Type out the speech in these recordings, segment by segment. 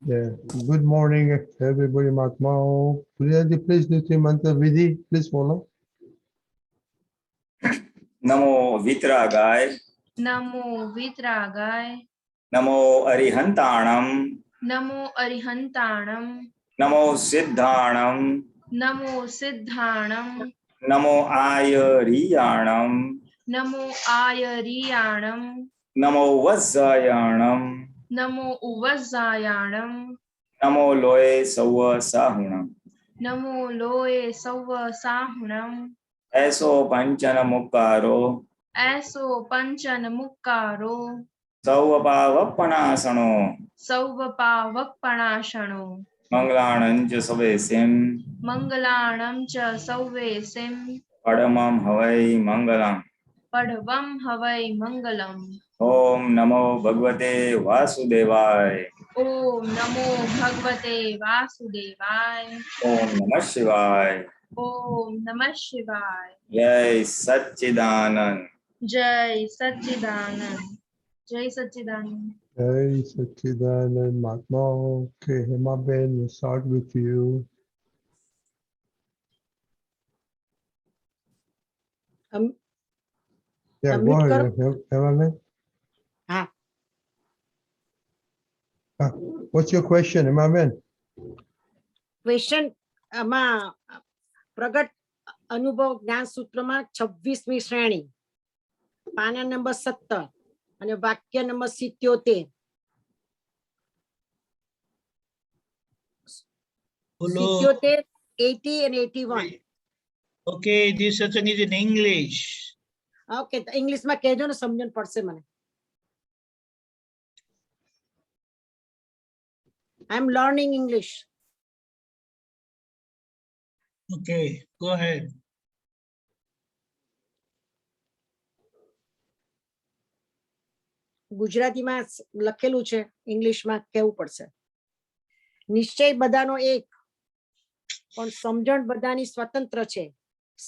Yeah. Good morning, everybody. Mahatmao. Please do the mantra Vidhi. Please follow. नमो वितरागाय नमो वितरागाय नमो अरिहंताणम नमो अरिहंताणम नमो सिद्धाणम नमो सिद्धाणम नमो आयरियाणम नमो आयरियाणम नमो वज्जायाणम नमो उवज्जायाणम नमो लोये सव साहुणम नमो लोये सव्व साहुणम ऐसो पंचन मुक्कारो ऐसो पंचन मुक्कारो सौवपावपणासनो सौवपावक्पणाशनो मंगलाणंच सवेसिम मंगलाणं च सौवेसिं पडमं हवै मंगलम पढ़वं हवै मंगलम्। ओम नमो भगवते वासुदेवाय ओम नमो भगवते वासुदेवाय। ओम नमः शिवाय ओम नमः शिवाय। जय सच्चिदानंद जय सच्चिदानंद। जय सच्चिदानंद। Hey, Sachidanand Mahatmao. Okay, Hema Ben, we'll start with you. Yeah, go unmute ahead. Hema Ben. हाँ, What's your question, Hema Ben? Question આમાં પ્રગટ અનુભવ જ્ઞાન સૂત્રમાં 26મી શ્રેણી પાના નંબર 17 અને વાક્ય number 77. Hello. 77, 80 and 81. Okay, this session is in English. Okay, ઇંગ્લિશમાં કહેજો ને, સમજણ પડશે મને. I am learning English. Okay, go ahead. ગુજરાતીમાં લખેલું છે, ઇંગ્લિશમાં કહેવું પડશે. નિશ્ચય બધાનો એક, પણ સમજણ બધાની સ્વતંત્ર છે.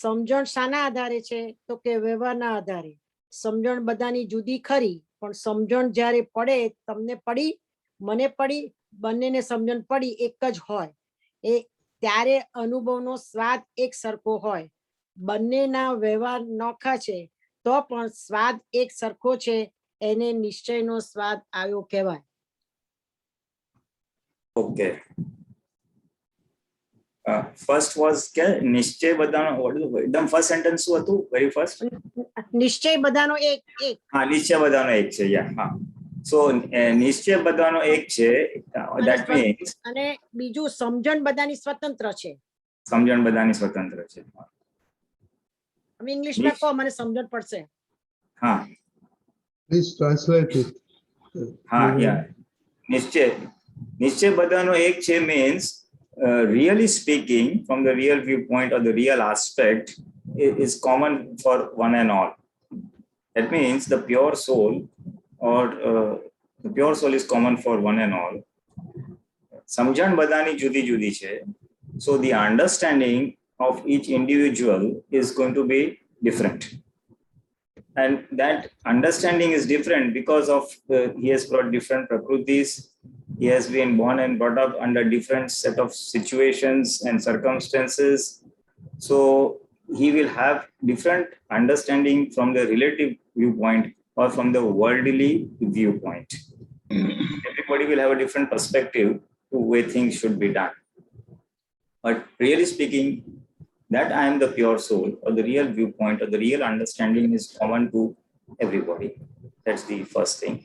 સમજણ શાના આધારે છે? તો કે વ્યવહારના આધારે. સમજણ બધાની જુદી ખરી, પણ સમજણ જ્યારે પડે, તમને પડી, મને પડી, બંનેને સમજણ પડી એક જ હોય. એ ત્યારે અનુભવનો સ્વાદ એક સરખો હોય. બંનેના વ્યવહાર નોખા છે, તો પણ સ્વાદ એક સરખો છે. એને નિશ્ચયનો સ્વાદ આવ્યો કહેવાય. ओके फर्स्ट वाज क्या निश्चय बताना एकदम फर्स्ट सेंटेंस શું હતું વેરી ફર્સ્ટ નિશ્ચય બધાનો એક એક. હા નિશ્ચય બધાનો એક છે યા હા સો નિશ્ચય બધાનો એક છે ધેટ મીન્સ અને બીજું સમજણ બધાની સ્વતંત્ર છે. સમજણ બધાની સ્વતંત્ર છે હવે ઇંગ્લિશમાં કહો, મને સમજણ પડશે. હા Please translate it. હા યા નિશ્ચય બધાનો એક છે means really speaking from the real viewpoint or the real aspect is common for one and all. That means the pure soul or the pure soul is common for one and all. સમજણ બધાની જુદી જુદી છે. So the understanding of each individual is going to be different. And that understanding is different because of he has brought different prakrutis. He has been born and brought up under different set of situations and circumstances. So he will have different understanding from the relative viewpoint or from the worldly viewpoint. Everybody will have a different perspective to way things should be done. But really speaking, that I am the pure soul or the real viewpoint or the real understanding is common to everybody. That's the first thing.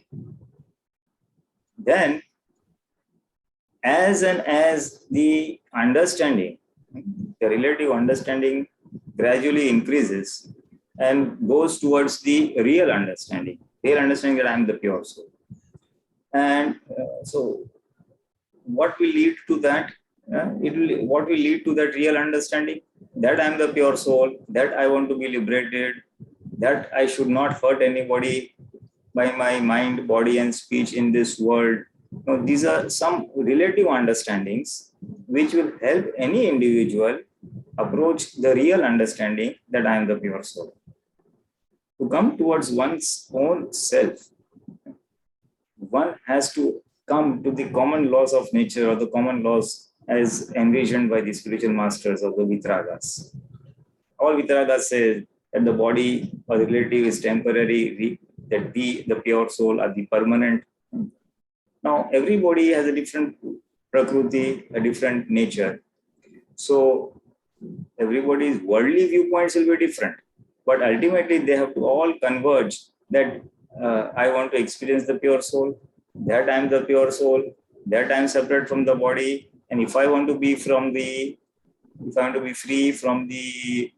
Then, as the understanding, the relative understanding gradually increases and goes towards the real understanding that I am the pure soul. And so, what will lead to that? What will lead to that real understanding? That I am the pure soul, that I want to be liberated, that I should not hurt anybody by my mind, body, and speech in this world. Now, these are some relative understandings which will help any individual approach the real understanding that I am the pure soul. To come towards one's own self, one has to come to the common laws of nature or the common laws as envisioned by the spiritual masters of the Vitragas. All Vitragas say that the body or the relative is temporary, that the pure soul are the permanent. Now, everybody has a different Prakruti, a different nature. So, everybody's worldly viewpoints will be different. But ultimately, they have to all converge that I want to experience the pure soul, that I am the pure soul, that I am separate from the body. And if I want to be free from the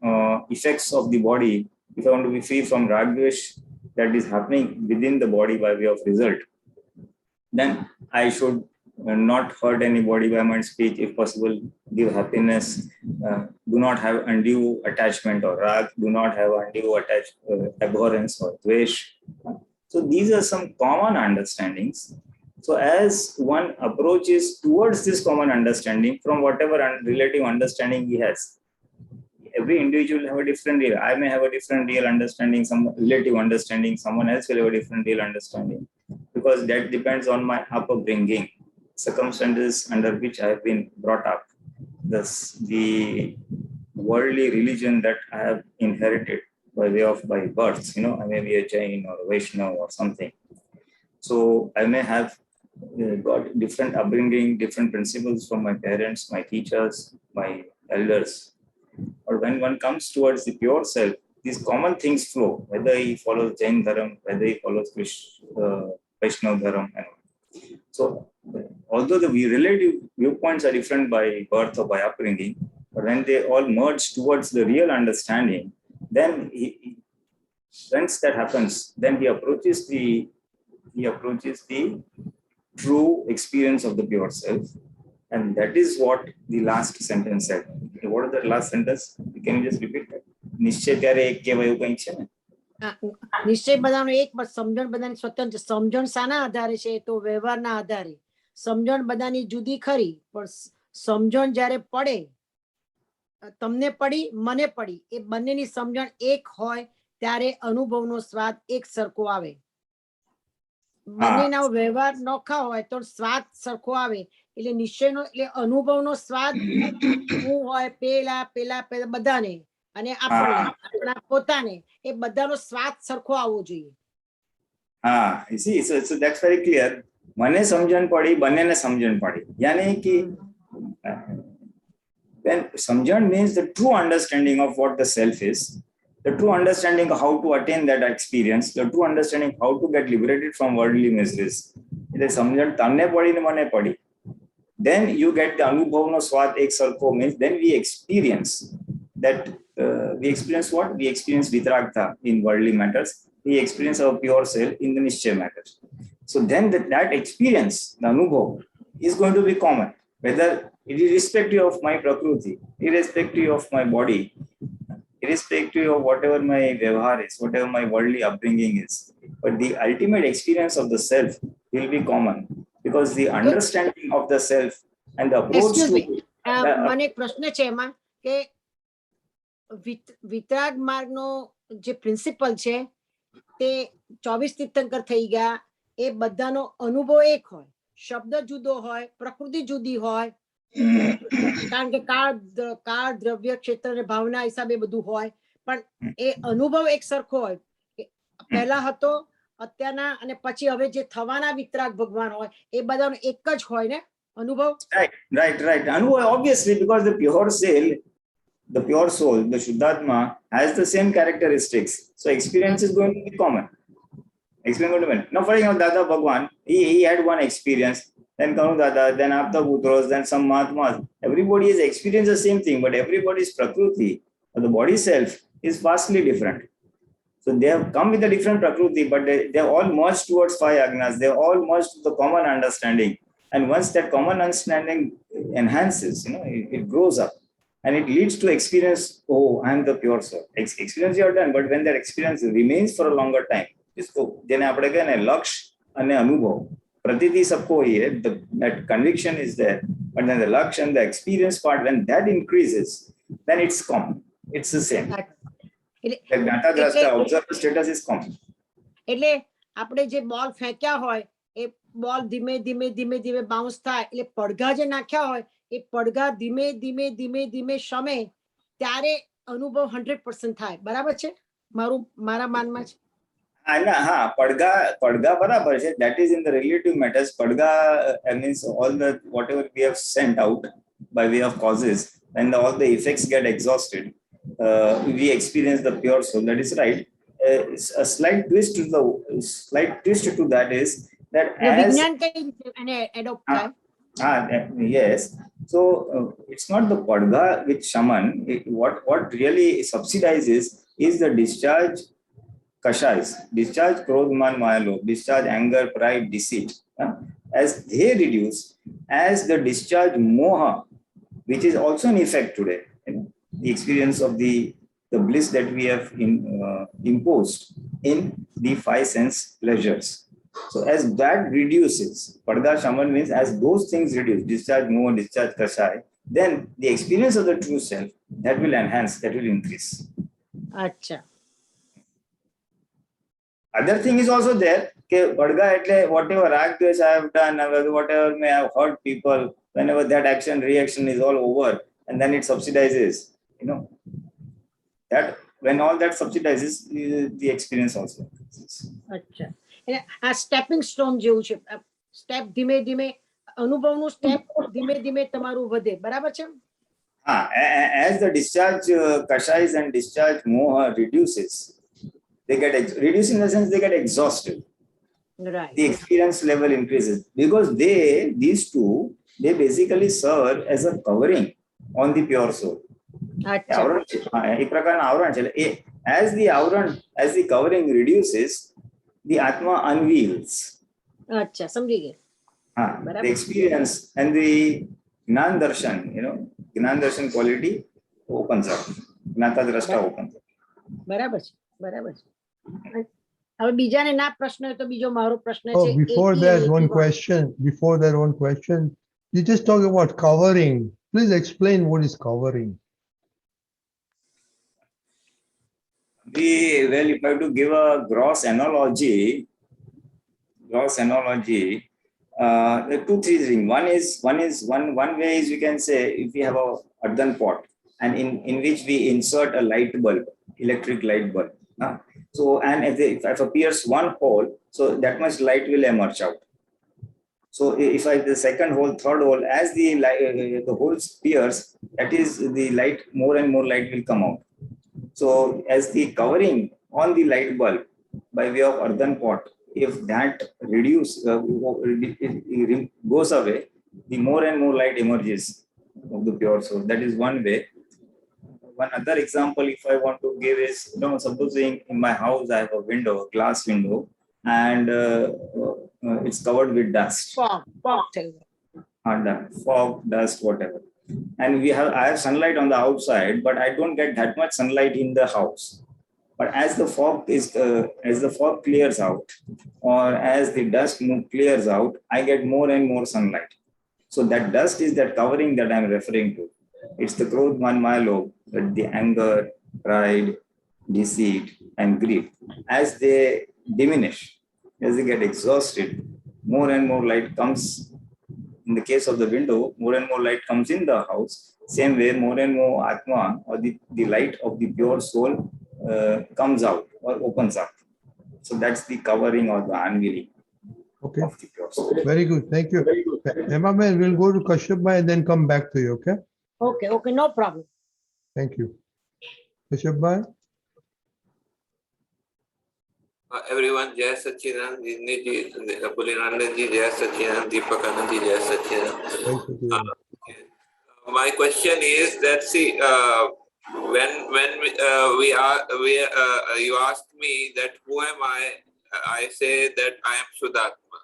effects of the body, if I want to be free from Ragdvesh that is happening within the body by way of result, then I should not hurt anybody by my speech, if possible, give happiness, do not have undue attachment or rag, do not have undue abhorrence or dvesh. So these are some common understandings. So as one approaches towards this common understanding from whatever relative understanding he has, every individual have a different real. I may have a different real understanding, some relative understanding, someone else will have a different real understanding, because that depends on my upbringing, circumstances under which I have been brought up, thus the worldly religion that I have inherited by way of by birth. I may be a Jain or a Vaishnava or something. So I may have got different upbringing, different principles from my parents, my teachers, my elders. Or when one comes towards the pure self, these common things flow, whether he follows Jain Dharam, whether he follows Vaishnava Dharam. So although the relative viewpoints are different by birth or by upbringing, but when they all merge towards the real understanding, then once that happens, then he approaches the true experience of the pure self. And that is what the last sentence said. What is the last sentence? Can you just repeat that? નિશ્ચય ત્યારે એક કહેવાય એવું કંઈક છે ને? નિશ્ચય બધાનો એક, પણ સમજણ બધાની સ્વતંત્ર. સમજણ શાના આધારે છે? તો વ્યવહારના આધારે. સમજણ બધાની જુદી ખરી, પણ સમજણ જ્યારે પડે, તમને પડી, મને પડી, એ બંનેની સમજણ એક હોય ત્યારે અનુભવનો સ્વાદ એક સરખો આવે. બંનેના વ્યવહાર નોખા હોય તો સ્વાદ સરખો આવે. એટલે નિશ્ચયનો એટલે અનુભવનો સ્વાદ હું હોય, પેલા બધાને અને આપણને, આપણા પોતાને, એ બધાનો સ્વાદ સરખો આવવો જોઈએ. you see, so that's very clear. મને સમજણ પડી, બંનેને સમજણ પડી, યાની કે when samjhan means the true understanding of what the self is, the true understanding of how to attain that experience, the true understanding how to get liberated from worldly miseries. એટલે સમજણ તમને પડી ને મને પડી, then you get the anubhavno swad ek sarko, means then we experience that. We experience what? We experience vitragta in worldly matters. We experience our pure self in the nishchay matters. So then that experience, the anubhav, is going to be common, whether it is irrespective of my prakruti, irrespective of my body, irrespective of whatever my vyavhar is, whatever my worldly upbringing is. But the ultimate experience of the self will be common, because the understanding of the self and the approach Excuse to me. મને એક પ્રશ્ન છે એમાં કે વિતરાગ માર્ગનો જે principal છે તે 24 તીર્થંકર થઈ ગયા, એ બધાનો અનુભવ એક હોય, શબ્દ જુદો હોય, પ્રકૃતિ જુદી હોય, કારણ કે કાળ દ્રવ્ય ક્ષેત્ર અને ભાવના હિસાબે બધું હોય, પણ એ અનુભવ એક સરખો હોય. પહેલા હતો, અત્યારના અને પછી હવે જે થવાના વિતરાગ ભગવાન હોય, એ બધાનો એક જ હોય ને અનુભવ? Right. Anubhav, obviously, because the pure soul, the Shuddhatma, has the same characteristics. So experience is going to be common. Now, for example, Dada Bhagwan, he had one experience, then Kanu Dada, then Apta Putros, then some Mahatmas. Everybody has experienced the same thing, but everybody's Prakruti, or the body self, is vastly different. So they have come with a different Prakruti, but they all merged towards 5 Agnas. They all merged to the common understanding. And once that common understanding enhances, it grows up. And it leads to experience, oh, I am the pure soul. Experience you are done, but when that experience remains for a longer time, જેને આપણે કહે ને લક્ષ અને અનુભવ, પ્રતીતિ સબકો હોઈ है, that conviction is there, but then the લક્ષ and the experience part, when that increases, then it's common. It's the same. The data drashta observer status is common. એટલે આપણે જે બોલ ફેંક્યા હોય એ બોલ ધીમે ધીમે ધીમે ધીમે બાઉન્સ થાય એટલે પડઘા જે નાખ્યા હોય એ પડઘા ધીમે ધીમે ધીમે ધીમે શમે ત્યારે અનુભવ 100% થાય. બરાબર છે? મારા માનમાં છે. પડઘા બરાબર છે. That is in the relative matters. Padga means all the whatever we have sent out by way of causes, when all the effects get exhausted, we experience the pure soul. That is right. A slight twist to that is that as વિજ્ઞાન કઈ રીતે એને adopt થાય? yes. So it's not the padga which shaman. What really subsidizes is the discharge kashais, discharge krodh man maya lobh, discharge anger, pride, deceit. As they reduce, as the discharge moha, which is also an effect today, the experience of the bliss that we have imposed in the five sense pleasures. So as that reduces, padga shaman means as those things reduce, discharge moha, discharge kashai, then the experience of the true self, that will enhance, that will increase. અચ્છા. Other thing is also there, padga etle whatever rag dvesh I have done, whatever may have hurt people, whenever that action reaction is all over, and then it subsidizes, that when all that subsidizes, the experience also increases. અચ્છા. એટલે આ stepping stone જેવું છે. Step ધીમે ધીમે અનુભવનું step ધીમે ધીમે તમારું વધે. બરાબર છે? As the discharge kashais and discharge moha reduces, they get reduced in the sense they get exhausted. Right. The experience level increases because these two, they basically serve as a covering on the pure soul. અચ્છા. As the covering reduces, the atma unveils. અચ્છા, સમજી ગઈ. The experience and the Gnan darshan quality opens up. Gnata drashta opens up. બરાબર છે, બરાબર છે. હવે બીજાને ના પ્રશ્ન હોય તો બીજો મારો પ્રશ્ન Oh, છે. before 80, that, one 81. question. You just talk about covering. Please explain what is covering. Well, if I have to give a gross analogy, there are two, three things. One way is you can say if we have a earthen pot and in which we insert a light bulb, electric light bulb. So, and if appears one hole, so that much light will emerge out. So if the second hole, third hole, as the hole appears, that is the light, more and more light will come out. So as the covering on the light bulb by way of earthen pot, if that goes away, the more and more light emerges of the pure soul. That is one way. One other example, if I want to give is, supposing in my house I have a window, a glass window, and it's covered with dust. Fog, dust, whatever. And I have sunlight on the outside, but I don't get that much sunlight in the house. But as the fog clears out, or as the dust clears out, I get more and more sunlight. So that dust is that covering that I'm referring to. It's the krodh man maya lobh, the anger, pride, deceit, and grief. As they diminish, as they get exhausted, more and more light comes. In the case of the window, more and more light comes in the house. Same way, more and more atma, or the light of the pure soul comes out or opens up. So that's the covering or the unveiling. Okay. Of the pure soul. Very good. Thank you. Emma, we'll go to Kashyap Bhai and then come back to you. Okay. Okay, no problem. Thank you. Kashyap Bhai. Everyone, Jai Sachidanand, Jinni ji, Pulinandan ji, Jai Sachidanand, Deepak Anand ji, Jai Sachidanand. My question is that, see, when you asked me that who am I say that I am Shuddhatma.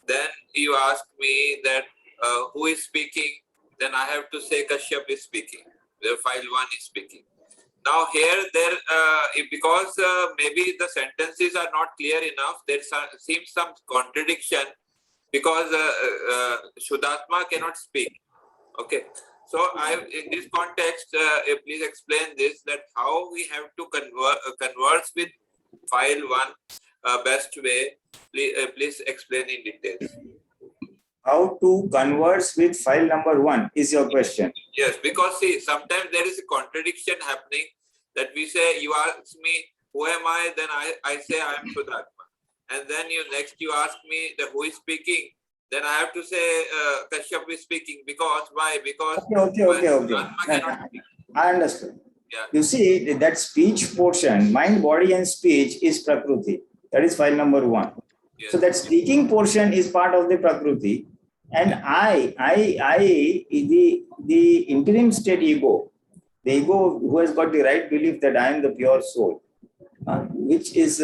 Then you ask me that who is speaking, then I have to say Kashyap is speaking, the file 1 is speaking. Now here, because maybe the sentences are not clear enough, there seems some contradiction because Shuddhatma cannot speak. Okay. So in this context, please explain this, that how we have to converse with file 1 best way? Please explain in details. How to converse with file number 1 is your question. Yes, because see, sometimes there is a contradiction happening that we say, you ask me, who am I? Then I say, I am Shuddhatma. And then you ask me, who is speaking? Then I have to say, Kashyap is speaking. Because, why? Because Okay. Atma cannot speak. I understood. Yeah. You see, that speech portion, mind, body, and speech is Prakruti. That is file number 1. Yes. So that speaking portion is part of the Prakruti. And the interim state ego, the ego who has got the right belief that I am the pure soul, which is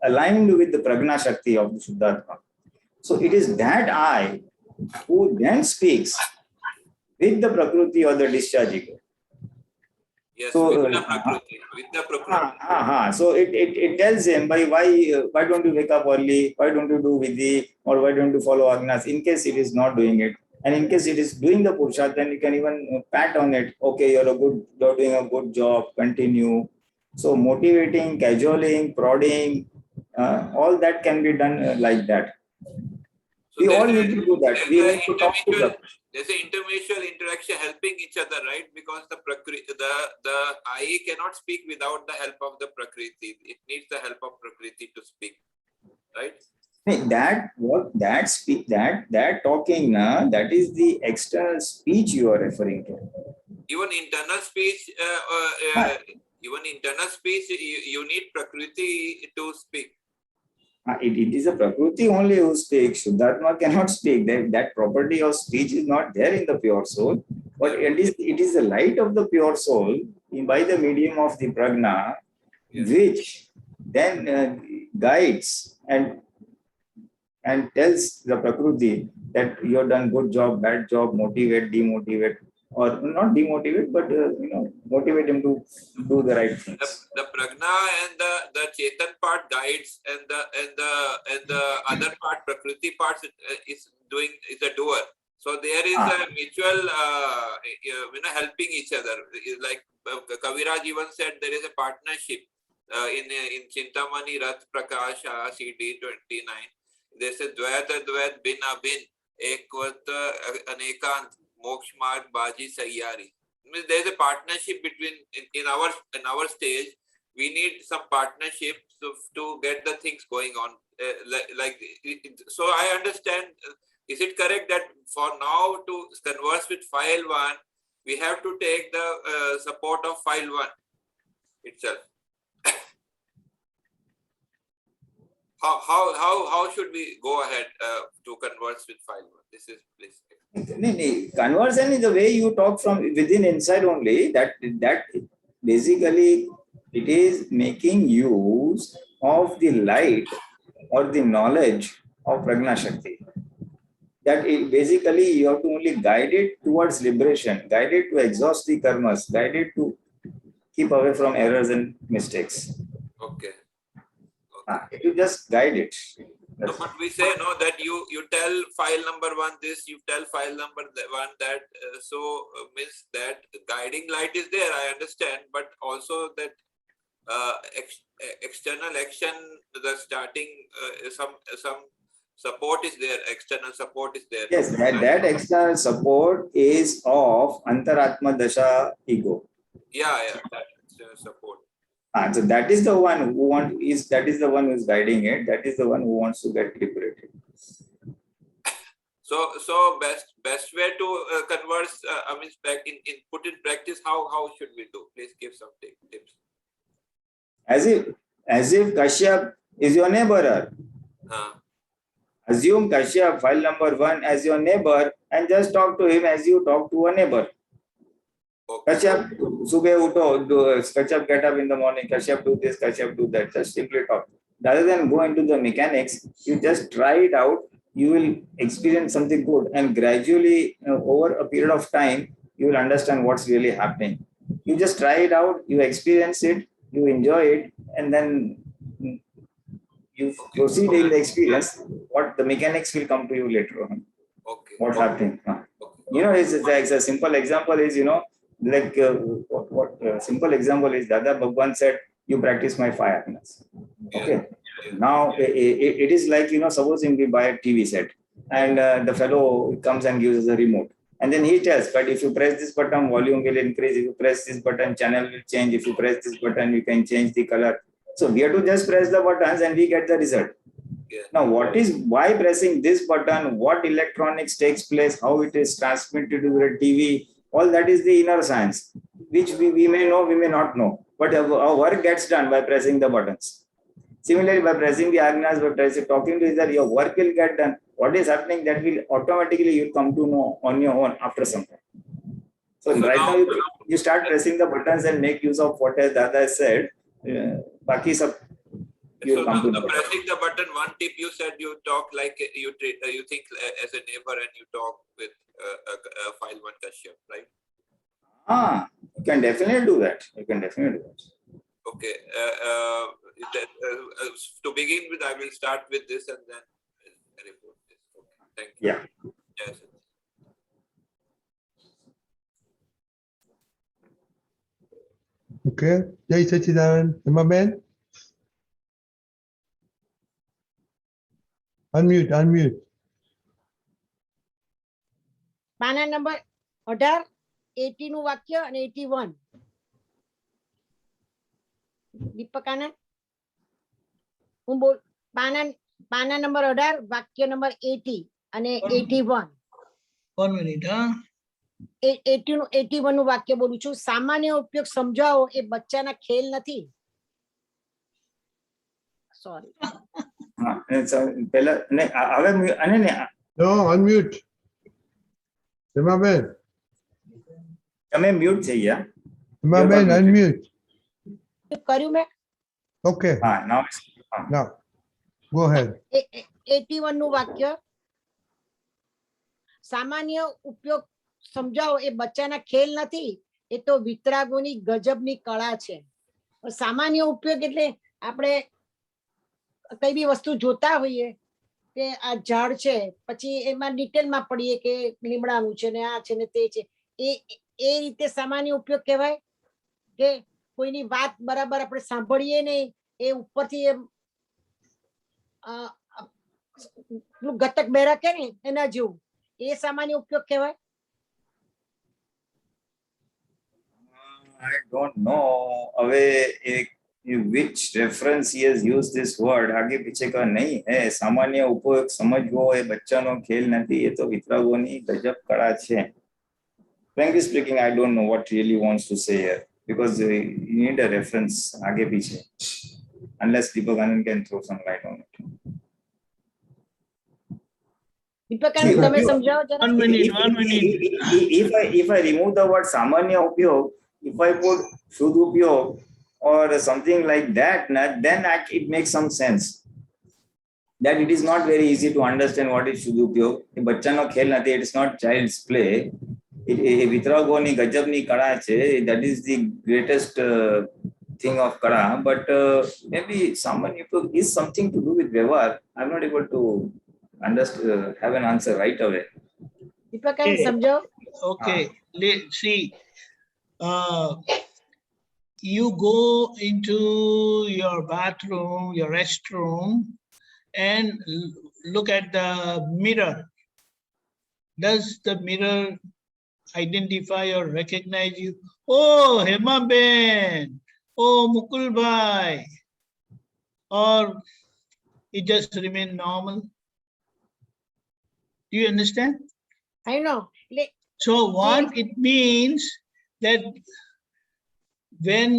aligned with the Prajna Shakti of the Shuddhatma. So it is that I who then speaks with the Prakruti or the discharge ego. Yes, So, with the Prakriti. So it tells him why don't you wake up early, why don't you do Vidhi, or why don't you follow Agnas, in case it is not doing it. And in case it is doing the Purusharth, then you can even pat on it. Okay, you're doing a good job, continue. So motivating, cajoling, prodding, all that can be done like that. So We all need to do that. We need to talk to them. There's an intermutual interaction helping each other, right? Because the I cannot speak without the help of the Prakriti. It needs the help of Prakriti to speak, right? That talking, that is the external speech you are referring to. Even internal speech, you need Prakriti to speak. It is a Prakriti only who speaks. Shuddhatma cannot speak. That property of speech is not there in the pure soul. But it is the light of the pure soul by the medium of the Prajna, which then guides and tells the Prakriti that you have done good job, bad job, motivate, demotivate, or not demotivate, but motivate him to do the right things. The Prajna and the Chetan part guides, and the other part, Prakriti part, is a doer. So there is a mutual, helping each other. Like Kaviraj even said, there is a partnership in Chintamani Rath Prakasha CD 29. They say Dvayat Advait Bin Abhin Ekvat Anekant Moksha Marg Baji Sayyari. Means there is a partnership between in our stage. We need some partnership to get the things going on. So I understand. Is it correct that for now to converse with file 1, we have to take the support of file 1 itself? How should we go ahead to converse with file 1? This is, please. Conversion is the way you talk from within inside only. That basically it is making use of the light or the knowledge of Prajna Shakti. That basically you have to only guide it towards liberation, guide it to exhaust the karmas, guide it to keep away from errors and mistakes. Okay. You just guide it. No, but we say no that you tell file number 1 this, you tell file number 1 that. Means that guiding light is there. I understand, but also that external action, the starting some support is there. External support is there. Yes, that external support is of Antaratma Dasha ego. Yeah, that external support. So that is the one who is guiding it. That is the one who wants to get liberated. So best way to converse. Put in practice. How should we do? Please give some tips. As if Kashyap is your neighbor. Assume Kashyap, file number 1, as your neighbor, and just talk to him as you talk to a neighbor. Okay. Kashyap, subah uto, Kashyap get up in the morning, Kashyap do this, Kashyap do that. Just simply talk. Rather than go into the mechanics, you just try it out. You will experience something good, and gradually, over a period of time, you will understand what's really happening. You just try it out, you experience it, you enjoy it, and then you proceed in the experience. What the mechanics will come to you later on. Okay. What's happening? It's a simple example is, simple example is Dada Bhagwan said, you practice my 5 agnas. Okay. Now it is like, supposing we buy a TV set and the fellow comes and gives us a remote. And then he tells, but if you press this button, volume will increase. If you press this button, channel will change. If you press this button, you can change the color. So we have to just press the buttons and we get the result. Yeah. Now, why pressing this button, what electronics takes place, how it is transmitted to the TV, all that is the inner science, which we may know, we may not know. But our work gets done by pressing the buttons. Similarly, by pressing the agnas, by talking to each other, your work will get done. What is happening, that will automatically you'll come to know on your own after some time. So right now you start pressing the buttons and make use of what Dada has said. Baki sab you'll So come to now know. pressing the button, one tip you said you talk like you think as a neighbor and you talk with file one Kashyap, right? You can definitely do that. You can definitely do that. Okay. To begin with, I will start with this and then report this. Okay. Thank you. Yeah. Yes. Okay. Jai Sachidanand. Emma Ben? Unmute. પાના number 18, 80 નું વાક્ય અને 81. દીપક આનંદ, હું બોલ. પાના number 18, વાક્ય number 80 અને 81. 1 minute, huh? 81 નું વાક્ય બોલું છું. સામાન્ય ઉપયોગ સમજાવો એ બચ્ચાના ખેલ નથી. Sorry. No, unmute. Emma Ben. તમે મ્યુટ થઈ ગયા. Emma You Ben, got unmute. કર્યું મેં. Okay. Now, go ahead. 81 નું વાક્ય. સામાન્ય ઉપયોગ સમજાવો એ બચ્ચાના ખેલ નથી, એ તો વિતરાગોની ગજબની કળા છે. સામાન્ય ઉપયોગ એટલે આપણે કઈ બી વસ્તુ જોતા હોઈએ કે આ ઝાડ છે, પછી એમાં ડિટેલમાં પડીએ કે લીમડાનું છે ને આ છે ને તે છે, એ રીતે સામાન્ય ઉપયોગ કહેવાય. કે કોઈની વાત બરાબર આપણે સાંભળીએ નહીં, એ ઉપરથી ગતક બેરા કે ને એના જેવું, એ સામાન્ય ઉપયોગ કહેવાય. I don't know which reference he has used this word. आगे पीछे का नहीं है. सामान्य उपयोग समझવો એ બચ્ચાનો ખેલ નથી, એ તો વિતરાગોની ગજબ કળા છે. Frankly speaking, I don't know what really wants to say here, because you need a reference आगे पीछे, unless Deepak Anand can throw some light on it. દીપક આનંદ, તમે સમજાવો જરા. 1 minute, 1 minute. If I remove the word सामान्य उपयोग, if I put शुद्ध उपयोग or something like that, then it makes some sense. That it is not very easy to understand what is शुद्ध उपयोग. बच्चाનો ખેલ નથી, it is not child's play. વિતરાગોની ગજબની કળા છે. That is the greatest thing of kala. But maybe सामान्य उपयोग is something to do with व्यवहार. I'm not able to have an answer right away. Deepak Anand, Okay. સમજાવો. Okay. See, you go into your bathroom, your restroom, and look at the mirror. Does the mirror identify or recognize you? Oh, Hema Ben. Oh, Mukul Bhai. Or it just remain normal? Do you understand? I know. So what it means that when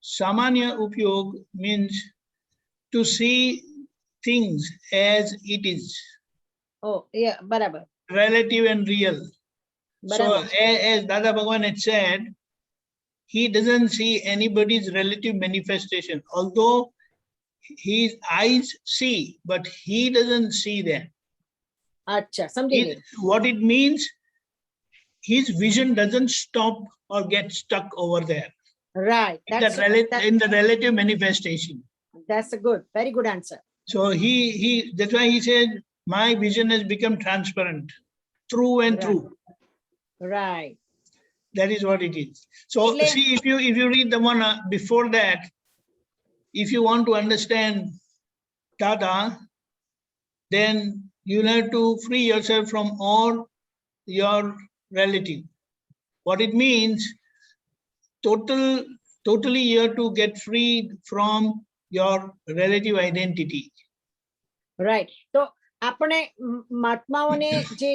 Samanya Upyog means to see things as it is, Oh, yeah, બરાબર. relative and real. So બરાબર. as Dada Bhagwan had said, he doesn't see anybody's relative manifestation, although his eyes see, but he doesn't see them. અચ્છા, સમજી ગઈ. What it means, his vision doesn't stop or get stuck over there. Right. In the relative manifestation. That's a good, very good answer. So that's why he said, my vision has become transparent, through and Right. through. Right. That is what it is. So એટલે- see, if you read the one before that, if you want to understand Dada, then you'll have to free yourself from all your relative. What it means, totally you have to get freed from your relative identity. Right તો આપણે મહાત્માઓને જે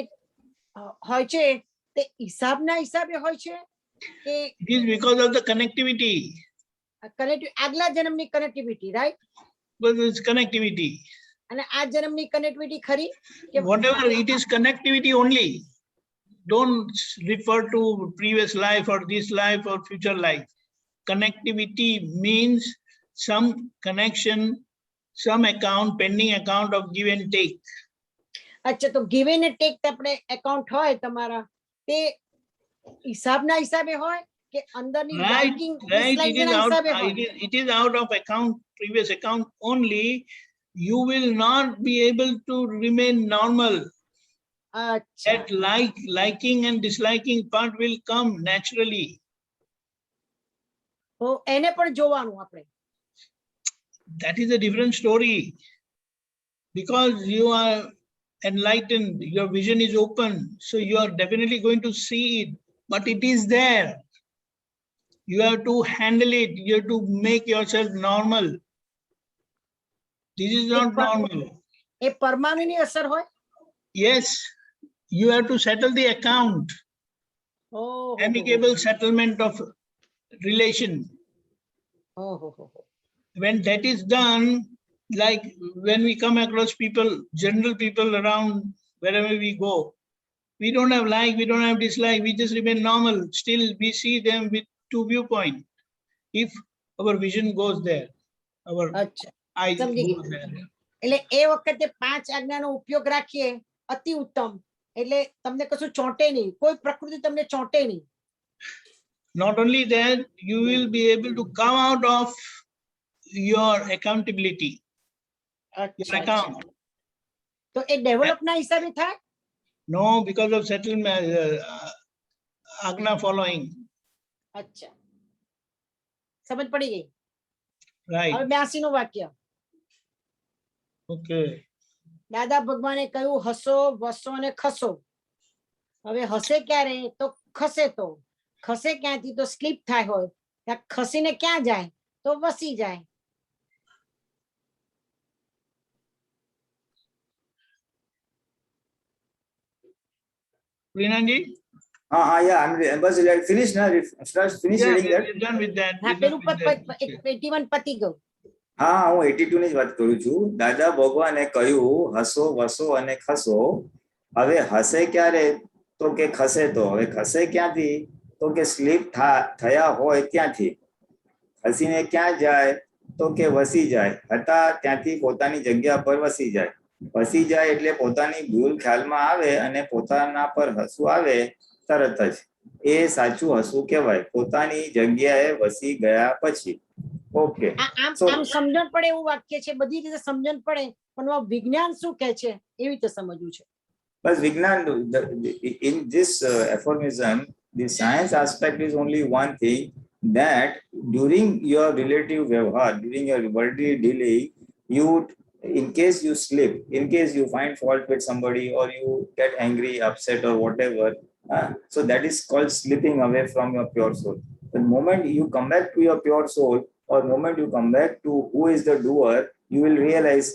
હોય છે તે હિસાબના હિસાબે હોય છે કે It is because of the connectivity. આગલા જન્મની connectivity, right? But it's connectivity. અને આ જન્મની કનેક્ટિવિટી ખરી કે Whatever, it is connectivity only. Don't refer to previous life or this life or future life. Connectivity means some connection, some account, pending account of give and take. અચ્છા, તો give and take આપણે account હોય તમારા, તે હિસાબના હિસાબે હોય કે અંદરની Right, લાઇકિંગ right. ડિસલાઇકના હિસાબે હોય? It is out of account, previous account only. You will not be able to remain normal. અચ્છા, That liking and disliking part will come naturally. તો એને પણ જોવાનું આપણે. That is a different story. Because you are enlightened, your vision is open, so you are definitely going to see it, but it is there. You have to handle it, you have to make yourself normal. This is not normal. એ પરમાણુની અસર હોય? Yes, you have to settle the account, ઓહો, amicable settlement of relation. ઓહો, When that is done, like when we come across people, general people around wherever we go, we don't have like, we don't have dislike, we just remain normal. Still, we see them with two viewpoints. If our vision goes there, our અચ્છા, eyes સમજી go there. એટલે એ વખતે 5 આજ્ઞાનો ઉપયોગ રાખીએ અતિ ઉત્તમ. એટલે તમને કશું ચોંટે નહીં, કોઈ પ્રકૃતિ તમને ચોંટે નહીં. Not only that, you will be able to come out of your accountability, your અચ્છા, account. તો એ ડેવલપના હિસાબે થાય? No, because of settlement, Agna following. અચ્છા, સમજ પડી ગઈ. Right. હવે 82 નું વાક્ય. Okay. દાદા ભગવાને કહ્યું હસો વસો અને ખસો. હવે હસે ક્યારે? તો ખસે તો ખસે ક્યાંથી? તો સ્લીપ થાય હોય ત્યાં ખસીને ક્યાં જાય? તો વસી જાય. Prinanji? Yeah, I'm was finished now. Finish Yeah, reading that. we're done with that. હા, We're done પેલું with that. 81 પતી ગયું. હા, હું 82 ની જ વાત કરું છું. દાદા ભગવાને કહ્યું હસો વસો અને ખસો. હવે હસે ક્યારે? તો કે ખસે તો. હવે ખસે ક્યાંથી? તો કે સ્લીપ થયા હોય ત્યાંથી. ખસીને ક્યાં જાય? તો કે વસી જાય. હતા ત્યાંથી પોતાની જગ્યા પર વસી જાય. વસી જાય એટલે પોતાની ભૂલ ખ્યાલમાં આવે અને પોતાના પર હસવું આવે તરત જ. એ સાચું હસવું કહેવાય. પોતાની જગ્યાએ વસી ગયા પછી. ઓકે. આમ સમજણ પડે એવું વાક્ય છે, બધી રીતે સમજણ પડે, પણ વિજ્ઞાન શું કહે છે એવી રીતે સમજવું છે. બસ વિજ્ઞાન, in this aphorism, the science aspect is only one thing, that during your relative vyavhar, during your worldly dealing, you, in case you slip, in case you find fault with somebody or you get angry, upset or whatever, so that is called slipping away from your pure soul. The moment you come back to your pure soul, or moment you come back to who is the doer, you will realize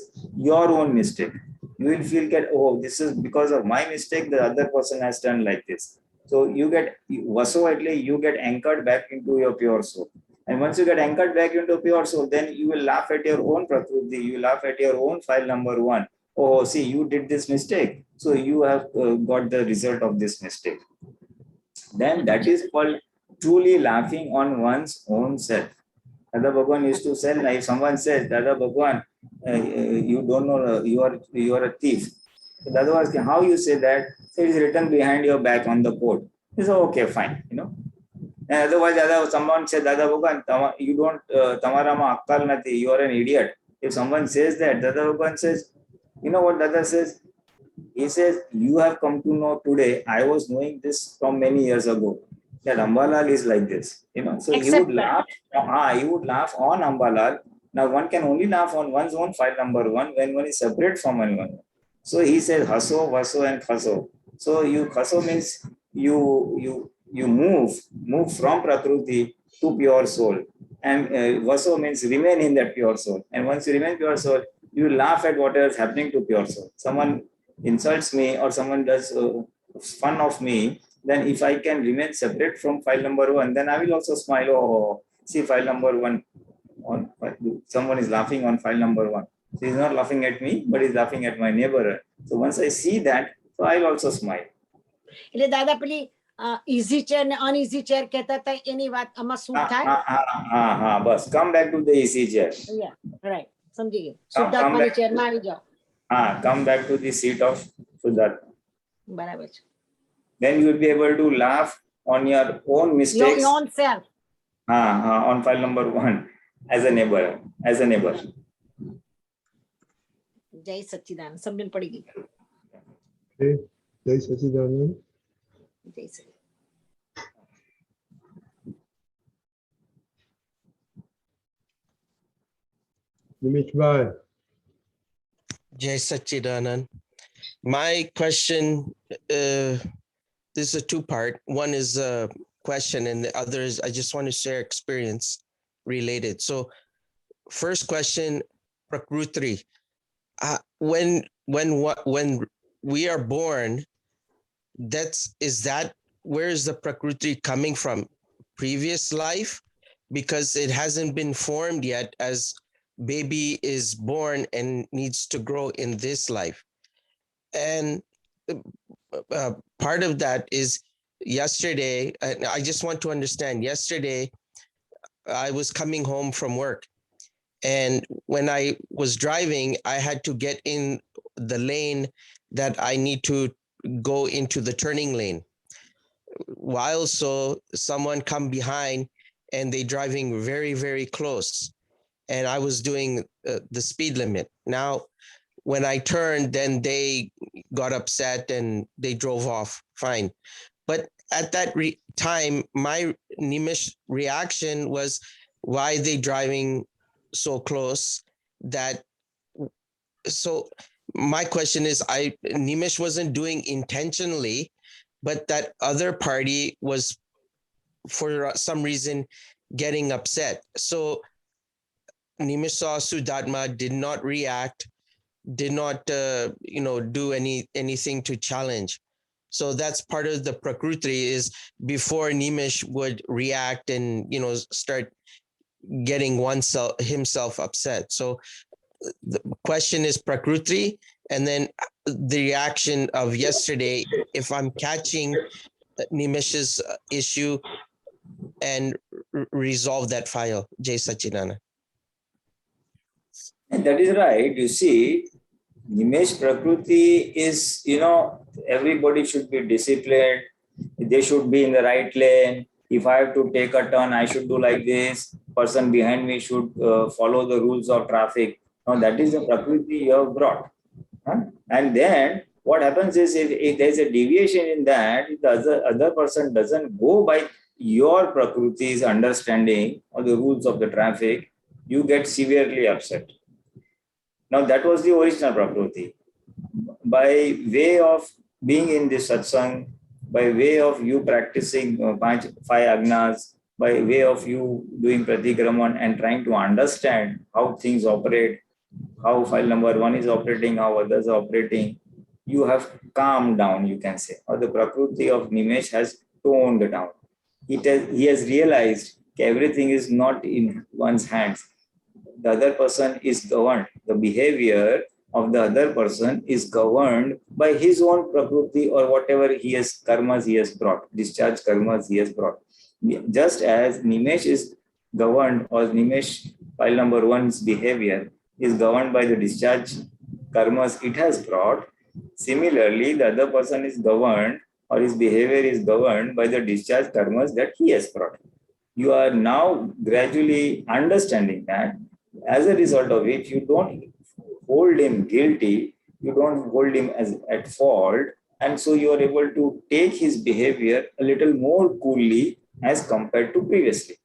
your own mistake. You will feel that, oh, this is because of my mistake, the other person has done like this. So you get vaso, you get anchored back into your pure soul. And once you get anchored back into pure soul, then you will laugh at your own prakriti, you laugh at your own file number 1. Oh, see, you did this mistake, so you have got the result of this mistake. Then that is called truly laughing on one's own self. Dada Bhagwan used to say, if someone says, Dada Bhagwan, you don't know, you are a thief. So Dada was asking, how you say that? So it is written behind your back on the board. He said, okay, fine, And otherwise, someone said, Dada Bhagwan, you don't, tamarama akkal nathi, you are an idiot. If someone says that, Dada Bhagwan says, you know what Dada says? He says, you have come to know today, I was knowing this from many years ago, that Ambalal is like this, So he would laugh on Ambalal Now one can only laugh on one's own file number one when one is separate from one. So he says haso, vaso, and khaso. So you khaso means you move from Prakriti to pure soul, and vaso means remain in that pure soul. And once you remain pure soul, you laugh at whatever is happening to pure soul. Someone insults me or someone does fun of me, then if I can remain separate from file number one, then I will also smile. Oh, see file number one. Someone is laughing on file number one. So he's not laughing at me, but he's laughing at my neighbor. So once I see that, so I'll also smile. એટલે દાદા પેલી easy chair ને uneasy chair કહેતા હતા એની વાત આમાં શું થાય? બસ come back to the easy chair. Yeah, right. સમજી ગઈ. શુદ્ધાત્માની chair માં આવી જાઓ. Come back to the seat of Siddhartha. બરાબર છે. Then you will be able to laugh on your own mistakes. Your own self. On file number one as a neighbor. જય સચ્ચિદાનંદ. સમજણ પડી ગઈ. Okay. Jai Sachidanand. જય સચ્ચિદાનંદ. Nimish bhai. Jai Sachidanand. My question, this is a two-part. One is a question and the other is I just want to share experience related. So first question, Prakriti. When we are born, where is the Prakriti coming from? Previous life? Because it hasn't been formed yet as baby is born and needs to grow in this life. And part of that is yesterday, I just want to understand, yesterday I was coming home from work. And when I was driving, I had to get in the lane that I need to go into the turning lane. While so someone come behind and they driving very, very close. And I was doing the speed limit. Now, when I turned, then they got upset and they drove off fine. But at that time, my Nimish reaction was, why they driving so close? So my question is, Nimish wasn't doing intentionally, but that other party was for some reason getting upset. So Nimish saw Sudatma, did not react, did not do anything to challenge. So that's part of the Prakriti is before Nimish would react and start getting himself upset. So the question is Prakriti, and then the reaction of yesterday, if I'm catching Nimish's issue and resolve that file. Jai Sachidanand. And that is right. You see, Nimesh Prakriti is, everybody should be disciplined. They should be in the right lane. If I have to take a turn, I should do like this. Person behind me should follow the rules of traffic. Now that is the Prakriti you have brought. And then what happens is if there is a deviation in that, if the other person doesn't go by your Prakriti's understanding of the rules of the traffic, you get severely upset. Now that was the original Prakriti. By way of being in this satsang, by way of you practicing 5 agnas, by way of you doing pratikraman and trying to understand how things operate, how file number 1 is operating, how others are operating, you have calmed down, you can say, or the Prakriti of Nimesh has toned down. He has realized that everything is not in one's hands. The other person is governed. The behavior of the other person is governed by his own Prakriti or whatever karmas he has brought, discharge karmas he has brought. Just as Nimesh is governed, or Nimesh file number 1's behavior is governed by the discharge karmas it has brought, similarly, the other person is governed or his behavior is governed by the discharge karmas that he has brought. You are now gradually understanding that. As a result of it, you don't hold him guilty, you don't hold him as at fault, and so you are able to take his behavior a little more coolly as compared to previously.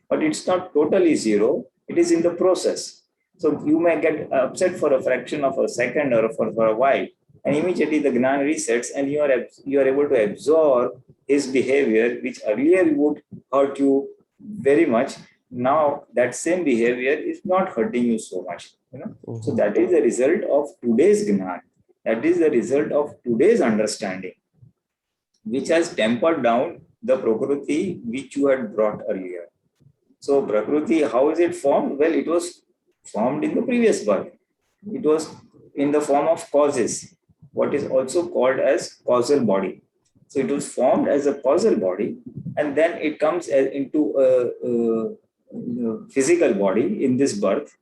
But it's not totally zero. It is in the process. So you may get upset for a fraction of a second or for a while, and immediately the Gnan resets and you are able to absorb his behavior, which earlier would hurt you very much. Now that same behavior is not hurting you so much. So that is the result of today's Gnan. That is the result of today's understanding, which has tempered down the Prakriti which you had brought earlier. So Prakriti, how is it formed? Well, it was formed in the previous birth. It was in the form of causes, what is also called as causal body. So it was formed as a causal body, and then it comes into a physical body in this birth,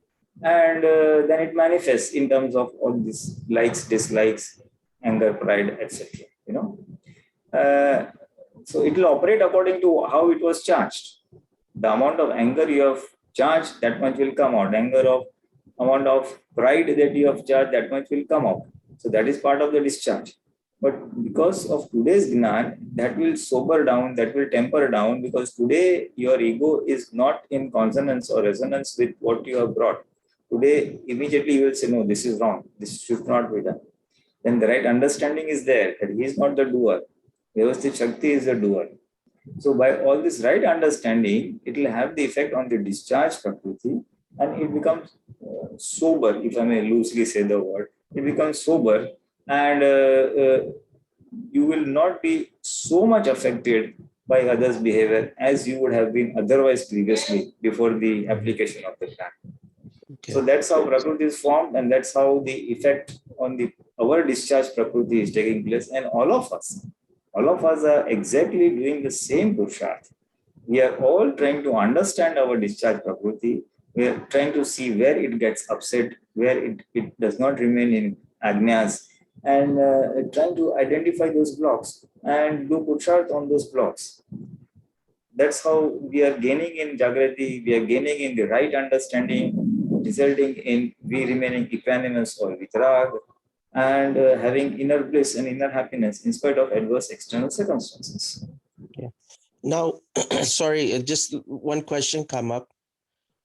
and then it manifests in terms of all these likes, dislikes, anger, pride, etc. So it will operate according to how it was charged. The amount of anger you have charged, that much will come out. Amount of pride that you have charged, that much will come out. So that is part of the discharge. But because of today's Gnan, that will sober down, that will temper down, because today your ego is not in consonance or resonance with what you have brought. Today, immediately you will say, no, this is wrong. This should not be done. Then the right understanding is there that he is not the doer. Vyavasthit Shakti is the doer. So by all this right understanding, it will have the effect on the discharge Prakriti, and it becomes sober, if I may loosely say the word. It becomes sober, and you will not be so much affected by others' behavior as you would have been otherwise previously before the application of the plan. Okay. So that's how Prakriti is formed, and that's how the effect on our discharge Prakriti is taking place. And all of us are exactly doing the same Purusharth. We are all trying to understand our discharge Prakriti. We are trying to see where it gets upset, where it does not remain in Agnyas, and trying to identify those blocks and do Purusharth on those blocks. That's how we are gaining in Jagrati, we are gaining in the right understanding, resulting in we remaining equanimous or vitrag, and having inner bliss and inner happiness in spite of adverse external circumstances. Yeah. Now, sorry, just one question come up,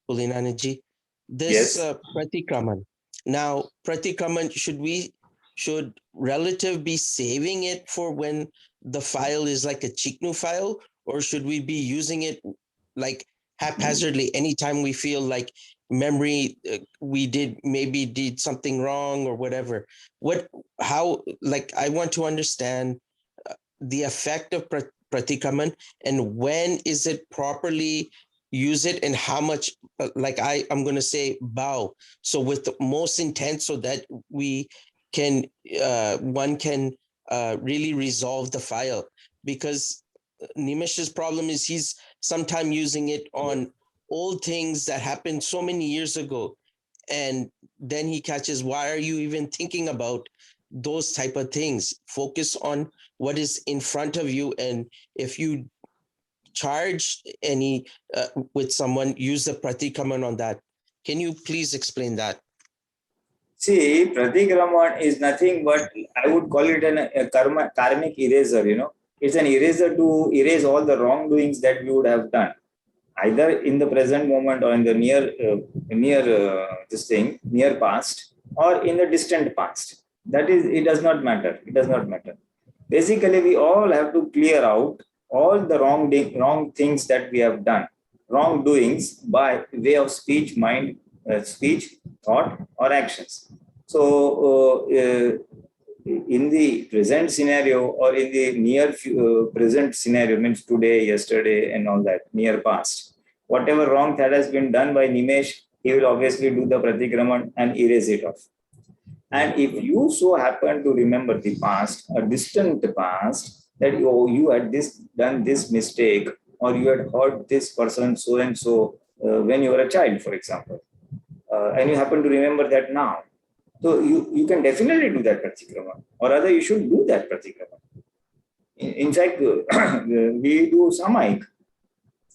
Pulinanaji. This Yes. Pratikraman. Now, Pratikraman, should relative be saving it for when the file is like a Chiknu file, or should we be using it like haphazardly anytime we feel like memory we did something wrong or whatever? I want to understand the effect of Pratikraman, and when is it properly use it, and how much I'm going to say bow, so with the most intent, so that we can one can really resolve the file. Because Nimesh's problem is he's sometimes using it on old things that happened so many years ago, and then he catches, why are you even thinking about those type of things? Focus on what is in front of you, and if you charge any with someone, use the Pratikraman on that. Can you please explain that? See, Pratikraman is nothing but, I would call it a karmic eraser, It's an eraser to erase all the wrongdoings that you would have done, either in the present moment or in the near past, or in the distant past. That is, it does not matter. It does not matter. Basically, we all have to clear out all the wrong things that we have done, wrongdoings by way of speech, mind, speech, thought, or actions. So, in the present scenario or in the near present scenario, means today, yesterday, and all that, near past, whatever wrong that has been done by Nimesh, he will obviously do the Pratikraman and erase it off. And if you so happen to remember the past, a distant past, that you had done this mistake, or you had hurt this person so and so when you were a child, for example, and you happen to remember that now, so you can definitely do that Pratikraman, or rather you should do that Pratikraman. In fact, we do Samaik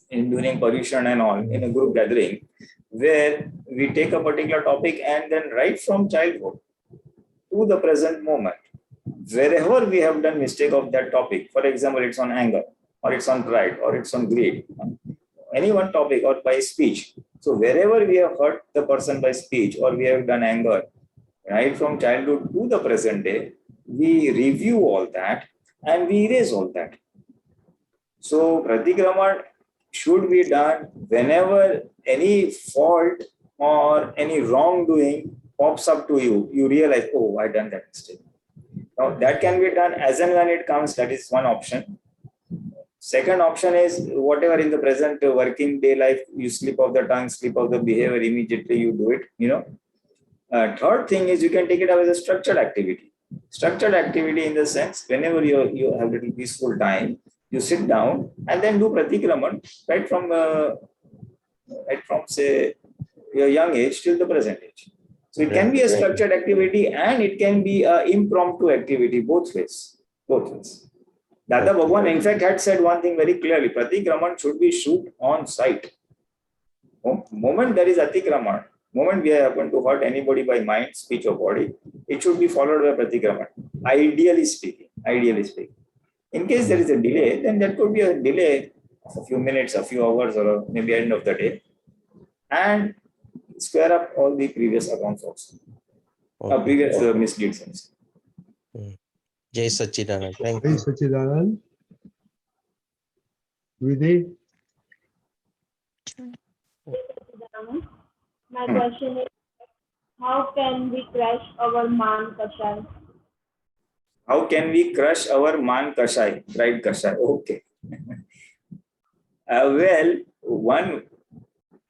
during Paryushan and all in a group gathering, where we take a particular topic and then right from childhood to the present moment, wherever we have done mistake of that topic, for example, it's on anger, or it's on pride, or it's on greed, any one topic, or by speech, So wherever we have hurt the person by speech or we have done anger, right from childhood to the present day, we review all that and we erase all that. So Pratikraman should be done whenever any fault or any wrongdoing pops up to you. You realize, oh, I done that mistake. Now that can be done as and when it comes. That is one option. Second option is whatever in the present working day life, you slip of the tongue, slip of the behavior, immediately you do it. Third thing is you can take it up as a structured activity. Structured activity in the sense, whenever you have a little peaceful time, you sit down and then do pratikraman right from say your young age till the present age. So it can be a structured activity and it can be an impromptu activity, both ways. Dada Bhagwan in fact had said one thing very clearly: Pratikraman should be shoot on sight. Moment there is Atikraman, moment we happen to hurt anybody by mind, speech or body, it should be followed by Pratikraman. Ideally speaking. In case there is a delay, then there could be a delay of a few minutes, a few hours, or maybe end of the day, and square up all the previous accounts also, previous misdeeds. Jai Sachidanand. Thank Jai you. Sachidanand. Vidhi. My question is, how can we crush our man kashai? How can we crush our man kashai? Right, kashai. Okay. Well,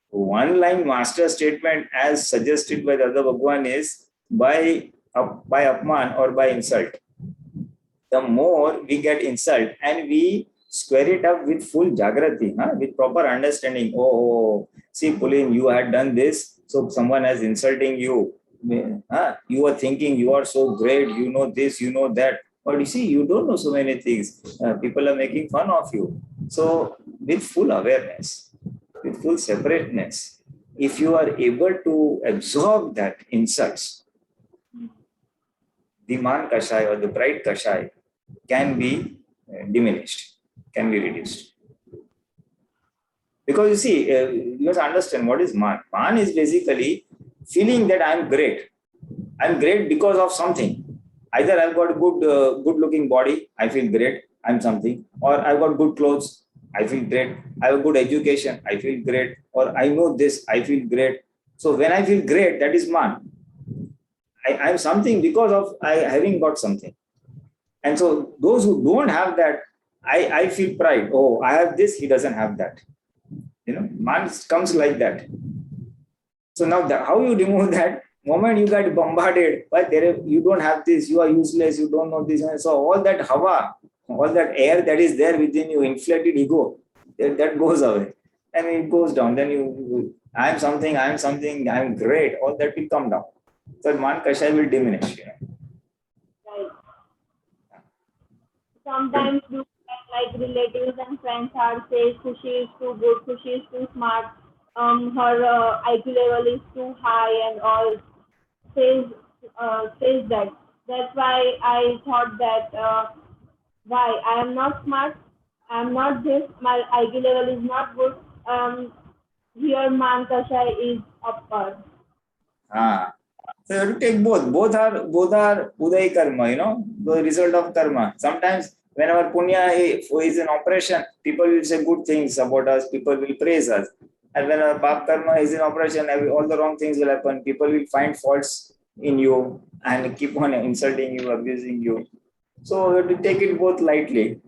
one line master statement as suggested by Dada Bhagwan is by apman or by insult. The more we get insult and we square it up with full jagrati, with proper understanding. Oh, see, Pulin, you had done this, so someone is insulting you. You are thinking you are so great, you know this, you know that. But you see, you don't know so many things. People are making fun of you. So with full awareness, with full separateness, if you are able to absorb that insults, the man kashai or the pride kashai can be diminished, can be reduced. Because you see, you must understand what is man. Man is basically feeling that I'm great. I'm great because of something. Either I've got a good looking body, I feel great, I'm something. Or I've got good clothes, I feel great. I have a good education, I feel great. Or I know this, I feel great. So when I feel great, that is man. I'm something because of I having got something. And so those who don't have that, I feel pride. Oh, I have this, he doesn't have that. Man comes like that. So now how you remove that? Moment you get bombarded, but you don't have this, you are useless, you don't know this. And so all that hawa, all that air that is there within you, inflated ego, that goes away. And it goes down. Then I'm something, I'm great. All that will come down. So man kashai will diminish. Right. Sometimes like relatives and friends are say Khushi is too good, Khushi is too smart, her IQ level is too high and all says that. That's why I thought that why I am not smart, I am not this, my IQ level is not good. Here man kashai is upper. So you have to take both. Both are uday karma, the result of karma. Sometimes whenever punya is in operation, people will say good things about us, people will praise us. And when our pap karma is in operation, all the wrong things will happen. People will find faults in you and keep on insulting you, abusing you. So you have to take it both lightly.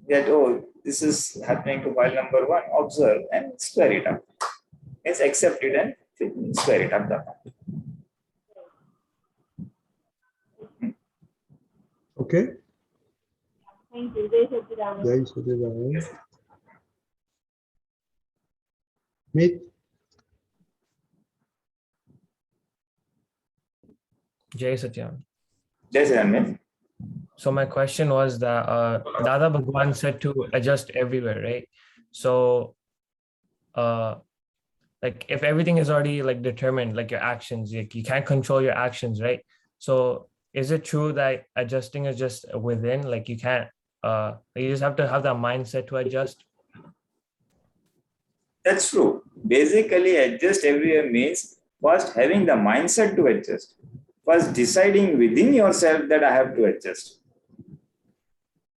That, oh, this is happening to file number one, observe and square it up. Means accept it and square it up. Okay. Thank you. Jai Sachidanand. Jai Sachidanand. Meet. Jai Satyan. Jai Sachidanand. So my question was that Dada Bhagwan said to adjust everywhere, right? So like if everything is already like determined, like your actions, like you can't control your actions, right? So is it true that adjusting is just within, like you can't, you just have to have that mindset to adjust? That's true. Basically, adjust everywhere means first having the mindset to adjust. First deciding within yourself that I have to adjust.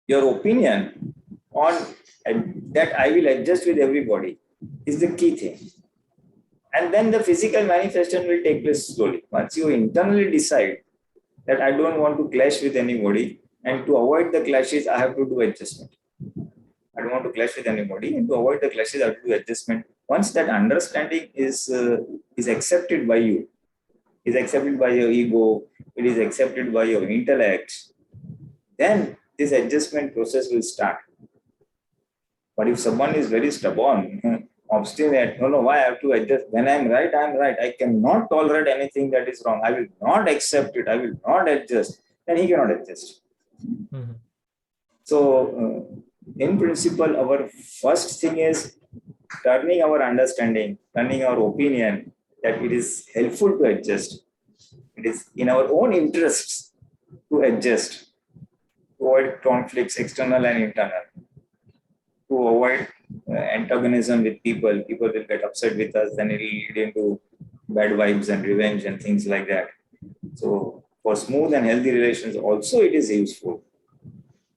Your opinion on that I will adjust with everybody is the key thing. And then the physical manifestation will take place slowly. Once you internally decide that I don't want to clash with anybody, and to avoid the clashes, I have to do adjustment. I don't want to clash with anybody, and to avoid the clashes, I have to do adjustment. Once that understanding is accepted by you, is accepted by your ego, it is accepted by your intellect, then this adjustment process will start. But if someone is very stubborn, obstinate, no, why I have to adjust? When I'm right, I'm right. I cannot tolerate anything that is wrong. I will not accept it. I will not adjust. Then he cannot adjust. Mhm. So, in principle, our first thing is turning our understanding, turning our opinion that it is helpful to adjust. It is in our own interests to adjust, to avoid conflicts, external and internal, to avoid antagonism with people. People will get upset with us, then it will lead into bad vibes and revenge and things like that. So, for smooth and healthy relations, also it is useful.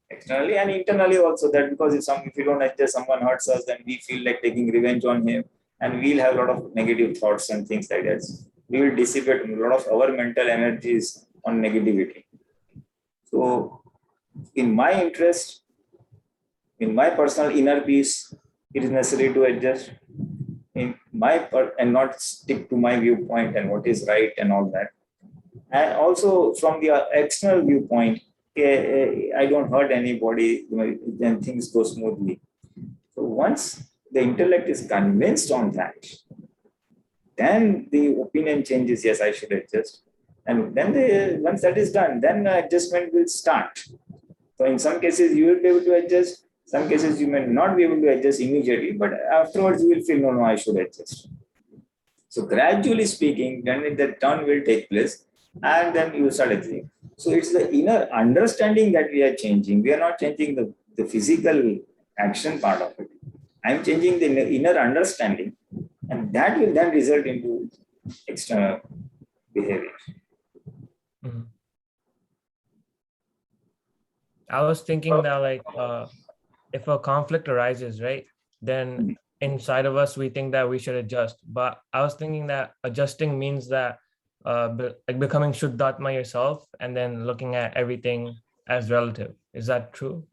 Externally and internally also, that because if you don't adjust, someone hurts us, then we feel like taking revenge on him, and we'll have a lot of negative thoughts and things like that. We will dissipate a lot of our mental energies on negativity. So, in my interest, in my personal inner peace, it is necessary to adjust in my and not stick to my viewpoint and what is right and all that. And also from the external viewpoint, I don't hurt anybody, then things go smoothly. So once the intellect is convinced on that, then the opinion changes, yes, I should adjust. And then once that is done, then adjustment will start. So in some cases, you will be able to adjust. Some cases, you may not be able to adjust immediately, but afterwards you will feel, no, I should adjust. So gradually speaking, then the turn will take place, and then you start adjusting. So it's the inner understanding that we are changing. We are not changing the physical action part of it. I'm changing the inner understanding, and that will then result into external behavior. Mhm. I was thinking that like if a conflict arises, right, then inside of us we think that we should adjust. But I was thinking that adjusting means that like becoming Shuddhatma yourself and then looking at everything as relative. Is that true?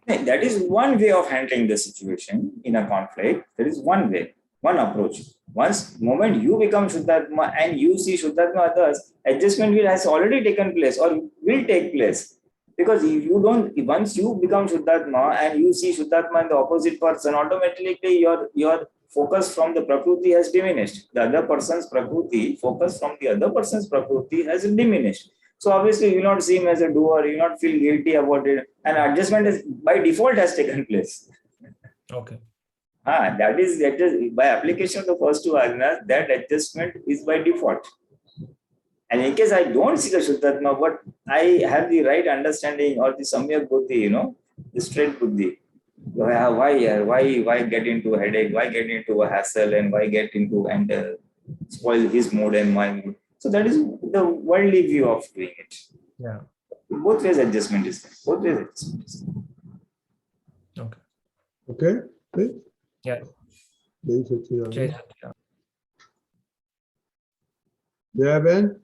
That is one way of handling the situation in a conflict. There is one way, one approach. Once moment you become Shuddhatma and you see Shuddhatma others, adjustment has already taken place or will take place. Because if you don't, once you become Shuddhatma and you see Shuddhatma in the opposite person, automatically your focus from the Prakriti has diminished. The other person's Prakriti, focus from the other person's Prakriti has diminished. So obviously you will not see him as a doer, you will not feel guilty about it. And adjustment is by default has taken place. Okay. That is by application of the first two agnas, that adjustment is by default. And in case I don't see the Shuddhatma, but I have the right understanding or the Samyak Buddhi, the straight Buddhi. Why get into a headache? Why get into a hassle? And why get into and spoil his mood and my mood? So that is the worldly view of doing it. Yeah. Both ways adjustment is there. Both ways adjustment is there. Okay. Okay? Okay? Yeah. Jai Satchidanand. Jai Satchidanand. Yeah, Ben?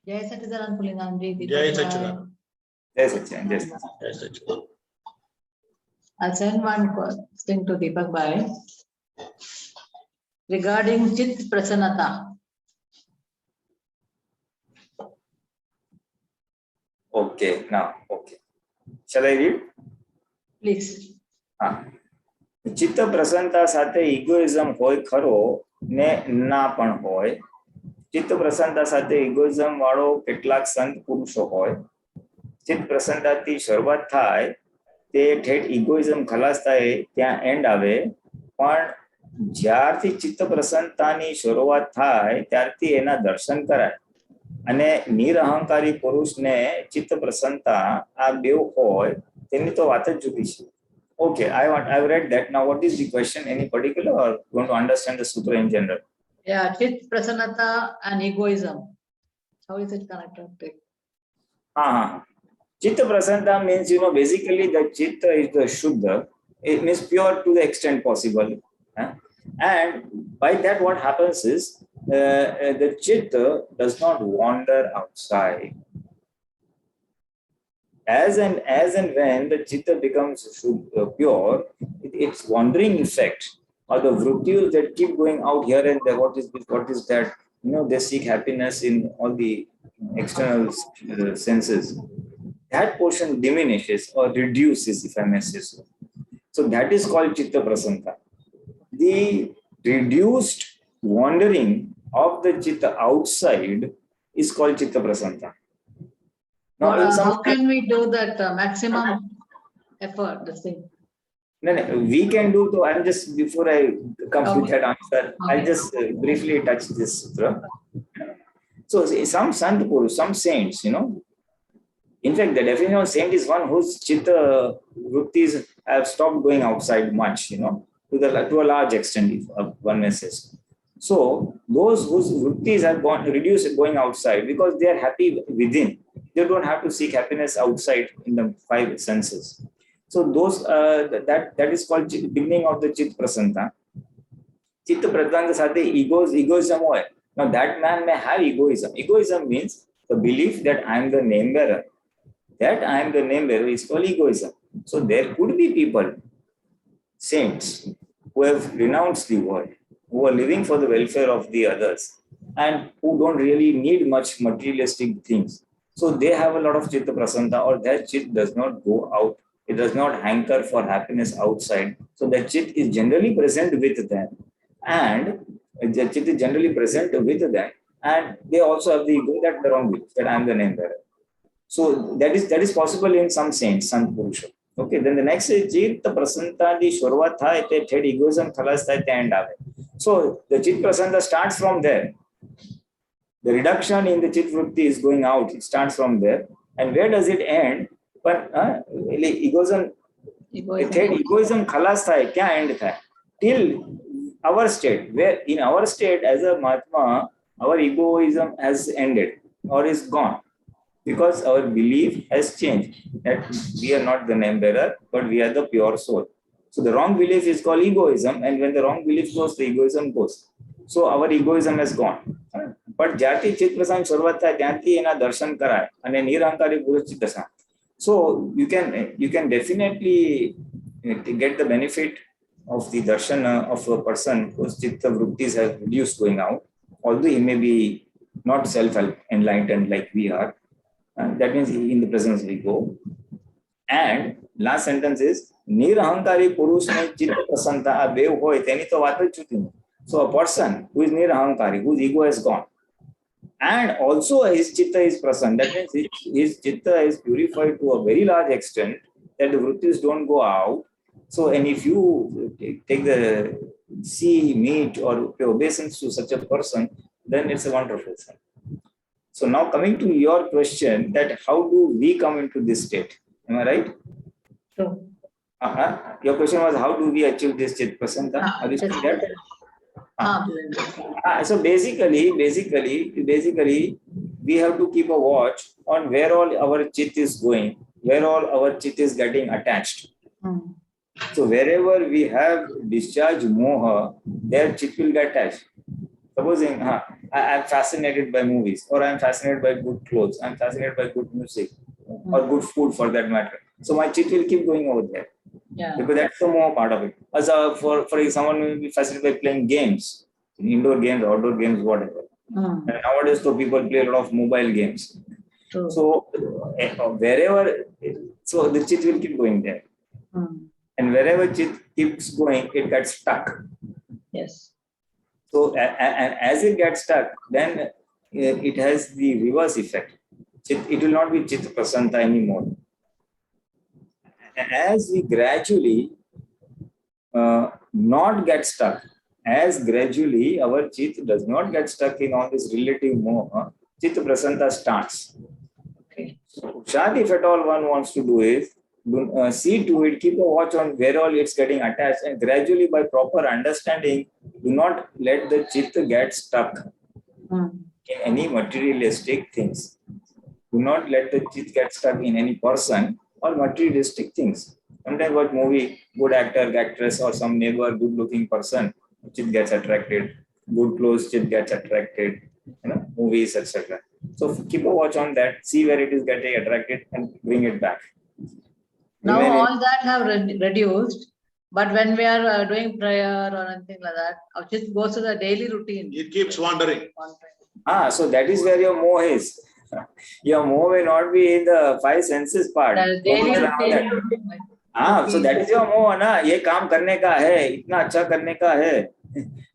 Jai Satchidanand Pulinamji. Jai Satchidanand. Jai Satchidanand. Jai Satchidanand. Jai Satchidanand. I'll send one thing to Deepak Bhai regarding Chit Prasanata. Okay, now, okay. Shall I read? Please. ચિત્ત પ્રસન્નતા સાથે egoism હોય ખરો ને ના પણ હોય. ચિત્ત પ્રસન્નતા સાથે ઇગોઇઝમ વાળો કેટલાક સંત પુરુષો હોય. ચિત્ત પ્રસન્નતાથી શરૂઆત થાય તે ઠેઠ ઇગોઇઝમ ખલાસ થાય ત્યાં એન્ડ આવે. પણ જ્યારથી ચિત્ત પ્રસન્નતાની શરૂઆત થાય ત્યારથી એના દર્શન કરાય. અને નિરહંકારી પુરુષને ચિત્ત પ્રસન્નતા આ બેવ હોય તેની તો વાત જ જુદી છે. Okay, I've read that. Now, what is the question? Any particular, or going to understand the sutra in general? Yeah, chit prasannata and egoism. How is it connected? Chitta prasannata means, basically the chitta is the shuddha. It means pure to the extent possible. And by that, what happens is the chitta does not wander outside. As and when the chitta becomes pure, its wandering effect, or the vrittis that keep going out here and there, what is this, what is that, they seek happiness in all the external senses. That portion diminishes or reduces, if I may say so. So that is called chitta prasannata. The reduced wandering of the chitta outside is called chitta prasannata. Now, How can we do that maximum effort, this thing? No, we can do. So I'm just, before I come to that answer, I'll just briefly touch this sutra. So some Sant Purush, some saints, in fact, the definition of saint is one whose chitta vrittis have stopped going outside much, to a large extent, if one may say so. So those whose vrittis have reduced going outside because they are happy within. They don't have to seek happiness outside in the five senses. So those that is called beginning of the chit prasannata. Chit prasannata sathe egoism hoy. Now that man may have egoism. Egoism means the belief that I am the name bearer. That I am the name bearer is called egoism. So there could be people, saints, who have renounced the world, who are living for the welfare of the others, and who don't really need much materialistic things. So they have a lot of chitta prasannata, or their chit does not go out. It does not hanker for happiness outside. So that chit is generally present with them. And the chit is generally present with them. And they also have the ego, that the wrong belief, that I am the name bearer. So that is possible in some saints, Sant Purusha. Okay, then the next is chitta prasannata di shurvat thai te thed egoism khalas thai te end ave. So the chitta prasannata starts from there. The reduction in the chit vritti is going out. It starts from there. And where does it end? But egoism khalas thai, kya end thai? Till our state, where in our state as a Mahatma, our egoism has ended or is gone, because our belief has changed that we are not the name bearer, but we are the pure soul. So the wrong belief is called egoism, and when the wrong belief goes, the egoism goes. So our egoism has gone. But jati chit prasannata shurvat thai ત્યાંથી એના દર્શન કરાય અને નિરહંકારી પુરુષ ચિત્ત શાંત. So you can definitely get the benefit of the darshan of a person whose chitta vrittis have reduced going out, although he may be not self-enlightened like we are. That means in the presence we go. And last sentence is નિરહંકારી પુરુષને ચિત્ત પ્રસન્નતા આ બેવ હોય તેની તો વાત જ છૂટી. So a person who is nirahankari, whose ego has gone, and also his chitta is prasanna, that means his chitta is purified to a very large extent that the vrittis don't go out. So, and if you take the meat or pay obeisance to such a person, then it's a wonderful thing. So now coming to your question, that how do we come into this state? Am I right? Sure. Your question was, how do we achieve this chit prasannata? Are you saying that? So basically, we have to keep a watch on where all our chit is going, where all our chit is getting attached. So wherever we have discharged moha, their chit will get attached. Supposing I'm fascinated by movies, or I'm fascinated by good clothes, I'm fascinated by good music, or good food for that matter. So my chit will keep going over there. Yeah. Because that's the more part of it. As for someone will be fascinated by playing games, indoor games, outdoor games, whatever. And nowadays, so people play a lot of mobile games. True. So wherever, so the chit will keep going there. And wherever chit keeps going, it gets stuck. Yes. So and as it gets stuck, then it has the reverse effect. It will not be chitta prasannata anymore. As we gradually not get stuck, as gradually our chit does not get stuck in all this relative moha, Chitta Prasanta starts. Okay. So, Shad, if at all one wants to do it, see to it, keep a watch on where all it's getting attached, and gradually by proper understanding, do not let the chitta get stuck in any materialistic things. Do not let the chitta get stuck in any person or materialistic things. Sometimes what movie, good actor, actress, or some neighbor, good-looking person, chit gets attracted. Good clothes, chit gets attracted. Movies, etc. So keep a watch on that. See where it is getting attracted and bring it back. Now Remain in- all that have reduced, but when we are doing prayer or anything like that, our chitta goes to the daily routine. It keeps wandering. So that is where your moh is. Your moh may not be in the five senses part. The daily routine. So that is your moh, na? ये काम करने का है, इतना अच्छा करने का है.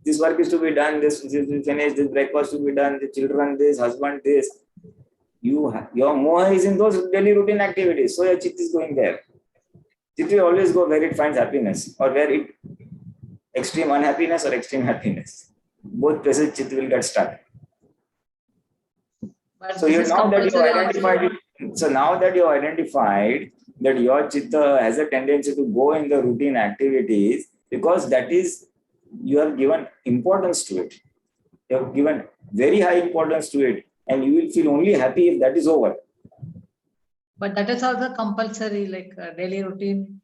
This work is to be done. This finish. This breakfast to be done. The children this, husband this. Your moh is in those daily routine activities. So your chitta is going there. Chitta will always go where it finds happiness, or where it extreme unhappiness or extreme happiness. Both places chitta will get stuck. But So this is now that you compulsory identified also. it, so now that you identified that your chitta has a tendency to go in the routine activities, because that is, you have given importance to it. You have given very high importance to it, and you will feel only happy if that is over. But that is also compulsory, like daily routine.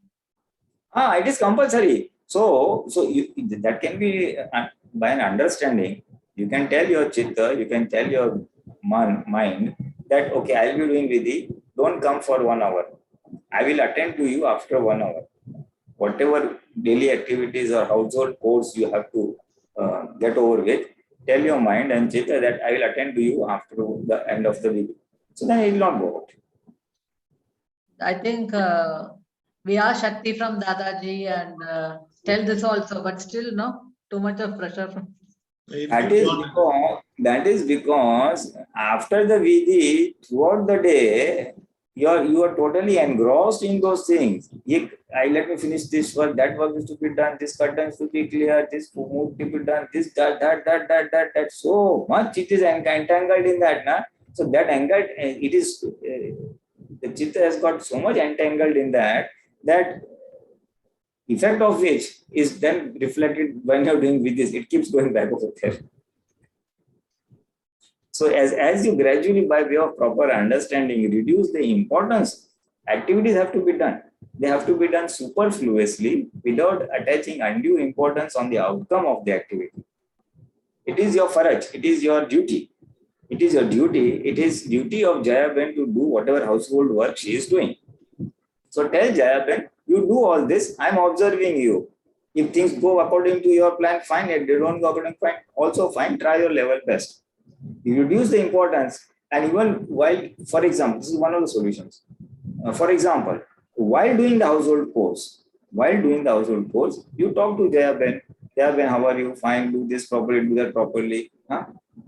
It is compulsory. So that can be by an understanding. You can tell your chitta, you can tell your mind that, okay, I will be doing vidhi, don't come for 1 hour. I will attend to you after 1 hour. Whatever daily activities or household chores you have to get over with, tell your mind and chitta that I will attend to you after the end of the week. So then it will not go out. I think we are Shakti from Dadaji and tell this also, but still no, too much of pressure from. That is because after the vidhi, throughout the day, you are totally engrossed in those things. Let me finish this work, that work is to be done, this curtain is to be clear, this move to be done, this, that. So much it is entangled in that. Na? So that it is, the chitta has got so much entangled in that effect of which is then reflected when you're doing with this. It keeps going back over there. So as you gradually, by way of proper understanding, reduce the importance, activities have to be done. They have to be done superfluously without attaching undue importance on the outcome of the activity. It is your faraj, it is your duty. It is your duty. It is duty of Jayaben to do whatever household work she is doing. So tell Jayaben, you do all this, I'm observing you. If things go according to your plan, fine. If they don't go according to plan, also fine. Try your level best. You reduce the importance, and even while, for example, this is one of the solutions. For example, while doing the household chores, you talk to Jayaben. Jayaben, how are you? Fine. Do this properly. Do that properly.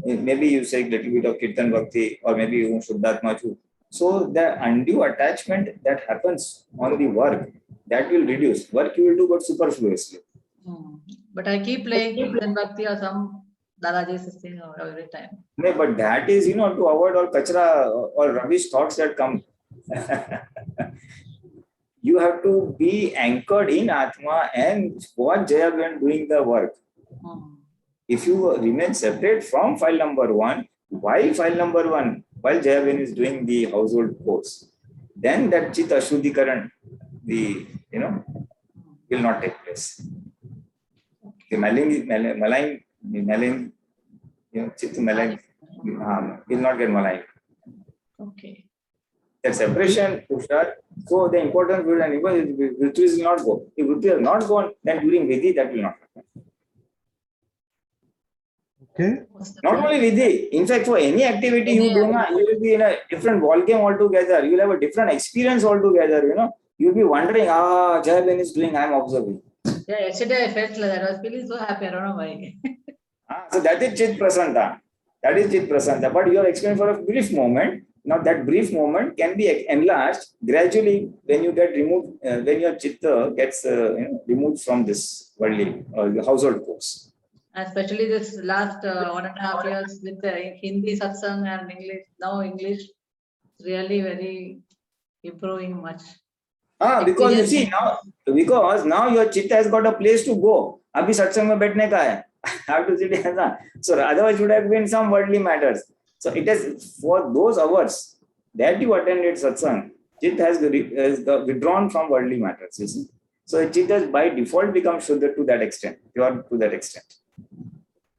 Maybe you say a little bit of Kirtan Bhakti, or maybe you Shuddhatma too. So the undue attachment that happens on the work, that will reduce. Work you will do, but superfluously. But I keep playing Kirtan Bhakti or some Dadaji's thing every time. No, but that is, to avoid all kachra or rubbish thoughts that come. You have to be anchored in Atma and watch Jayaben doing the work. If you remain separate from file number 1, while Jayaben is doing the household chores, then that Chitta Shuddhikaran, will not take place. The malign, Chitta malign, will not get maligned. Okay. That separation, Pushar, so the importance will, and even Vritti will not go. If Vritti has not gone, then during Vidhi, that will not happen. Okay. Not only Vidhi, in fact, for any activity you do, you will be in a different ball game altogether. You will have a different experience altogether, You'll be wondering, Jayaben is doing, I'm observing. Yeah, yesterday I felt like that. I was feeling so happy. I don't know why. So that is Chit Prasanta. But you have experienced for a brief moment. Now that brief moment can be enlarged gradually when you get removed, when your chitta gets removed from this worldly household chores. especially this last 1.5 years with the Hindi satsang and English, now English, really very improving much. Because you see now, because now your chitta has got a place to go. Abhi satsang mein baithne ka hai. Have to sit here. So otherwise it would have been some worldly matters. So it is for those hours that you attended satsang, chitta has withdrawn from worldly matters. You see, so chitta by default becomes Shuddha to that extent, pure to that extent.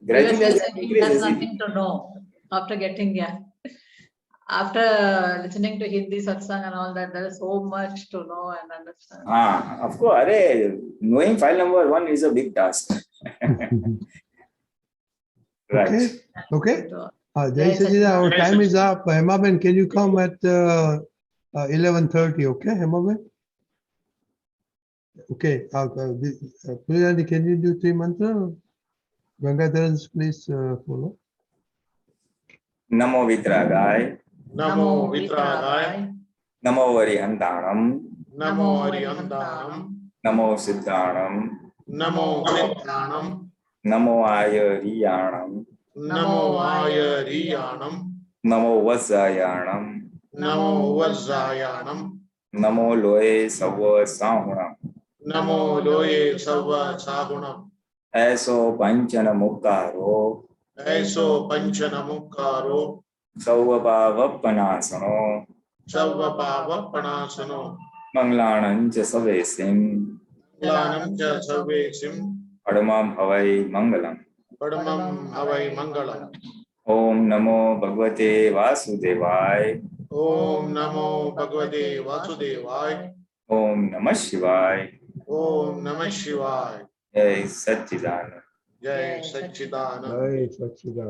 Gradually as it There's increases, nothing to know after getting, yeah. After listening to Hindi satsang and all that, there is so much to know and understand. of course, knowing file number 1 is a big task. Right. Okay, okay. So, Jai Sachidanand, our time is up. Hema Ben, can you come at 11:30? Okay, Hema Ben? Okay, Pujari, can you do 3 mantra? Gangadharan, please follow. Namo Vitragaya, Namo Vitragaya, Namo Varihantanam, Namo Arihantanam, Namo Siddhanam, Namo Siddhanam, Namo Ayariyanam, Namo Ayariyanam, Namo Vasayanam, Namo Vajjayanam, Namo Loe Sava Sahunam, Namo Loye Sarva Sagunam, Aso Panchana Mukaro, Aiso Panchana Mukaro, Sauvabhavapanasano, Sarva Bhava Panasano, Manglanam cha Savesim, Lanam Cha Sarvesim, Padamam Havai Mangalam. Padamam Havai Mangalam. Om Namo Bhagavate Vasudevaya. Om Namo Bhagavate Vasudevaya. Om Namah Shivaya. Om Namah Shivaya. Jai Satchidanand. Jai Satchidanand. Jai Sachidanand.